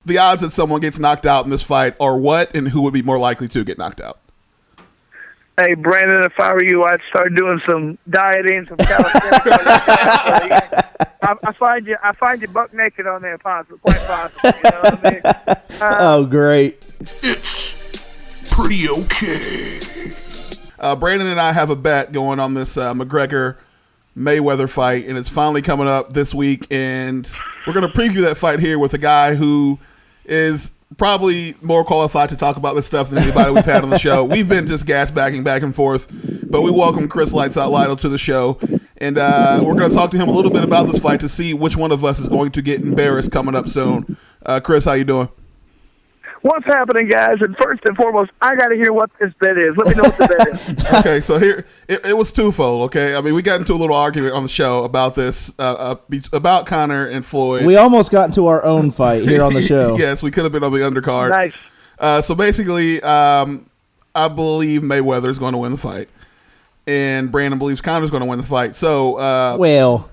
the odds that someone gets knocked out in this fight are what, and who would be more likely to get knocked out? Hey, Brandon, if I were you, I'd start doing some dieting, some calisthenics. I find you buck naked on there, possible, quite possible. You know what I mean? Oh, great. It's pretty okay. Brandon and I have a bet going on this McGregor Mayweather fight, and it's finally coming up this week, and we're going to preview that fight here with a guy who is probably more qualified to talk about this stuff than anybody we've had on the show. We've been just gas-backing back and forth, but we welcome Chris Lytle to the show, and we're going to talk to him a little bit about this fight to see which one of us is going to get embarrassed coming up soon. Chris, how you doing? What's happening, guys? And first and foremost, I got to hear what this bet is. Let me know what the bet is. Okay, so here, it was twofold, okay? I mean, we got into a little argument on the show about this, about Conor and Floyd. We almost got into our own fight here on the show. Yes, we could have been on the undercard. Nice. So basically, I believe Mayweather is going to win the fight, and Brandon believes Conor's going to win the fight. So, well,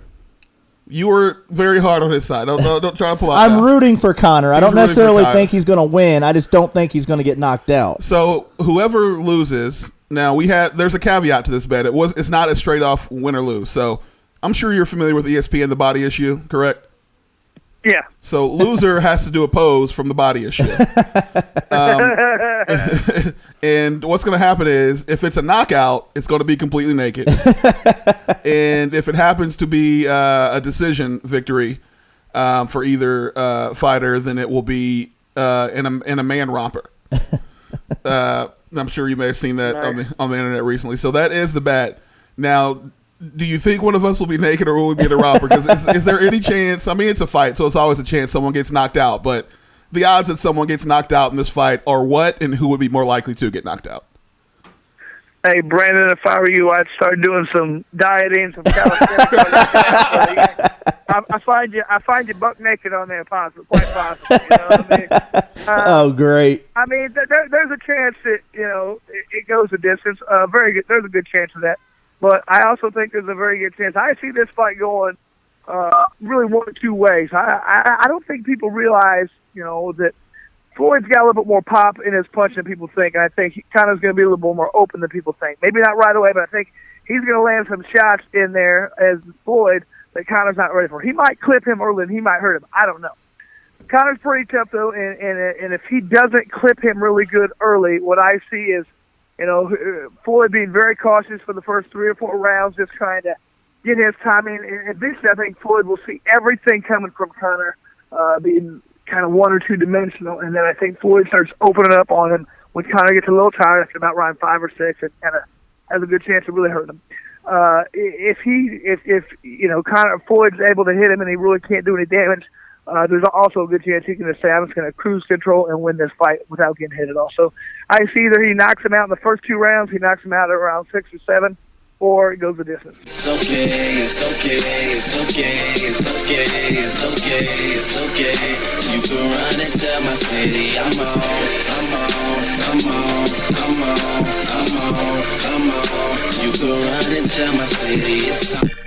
you were very hard on his side. Don't try to pull out. I'm rooting for Conor. I don't necessarily think he's going to win. I just don't think he's going to get knocked out. So whoever loses, now there's a caveat to this bet. It's not a straight off win or lose. So I'm sure you're familiar with ESPN, the body issue, correct? Yeah. So loser has to do a pose from the body issue. And what's going to happen is if it's a knockout, it's going to be completely naked. And if it happens to be a decision victory for either fighter, then it will be in a man romper. I'm sure you may have seen that on the internet recently. So that is the bet. Now, do you think one of us will be naked or will we be in a romper? Because is there any chance? I mean, it's a fight, so it's always a chance someone gets knocked out. But the odds that someone gets knocked out in this fight are what, and who would be more likely to get knocked out? Hey, Brandon, if I were you, I'd start doing some dieting, some calisthenics. I find you buck naked on there, possible, quite possible. You know what I mean? Oh, great. I mean, there's a chance that it goes a distance. Very good. There's a good chance of that. But I also think there's a very good chance. I see this fight going really one of two ways. I don't think people realize, that Floyd's got a little bit more pop in his punch than people think. And I think he kind of is going to be a little bit more open than people think. Maybe not right away, but I think he's going to land some shots in there as Floyd that Conor's not ready for. He might clip him early and he might hurt him. I don't know. Conor's pretty tough, though, and if he doesn't clip him really good early, what I see is, Floyd being very cautious for the first 3 or 4 rounds, just trying to get his timing. And eventually, I think Floyd will see everything coming from Conor being kind of 1 or 2 dimensional. And then I think Floyd starts opening up on him when Conor gets a little tired after about round 5 or 6 and kind of has a good chance of really hurting him. If Conor Floyd's able to hit him and he really can't do any damage, there's also a good chance he can just say, I'm just going to cruise control and win this fight without getting hit at all. So I see either he knocks him out in the first 2 rounds, he knocks him out at around 6 or 7, or it goes the distance. It's okay, it's okay, it's okay, it's okay, it's okay, it's okay. You can run and tell my city I'm on, I'm on, I'm on, I'm on, I'm on, I'm on. You can run and tell my city it's on.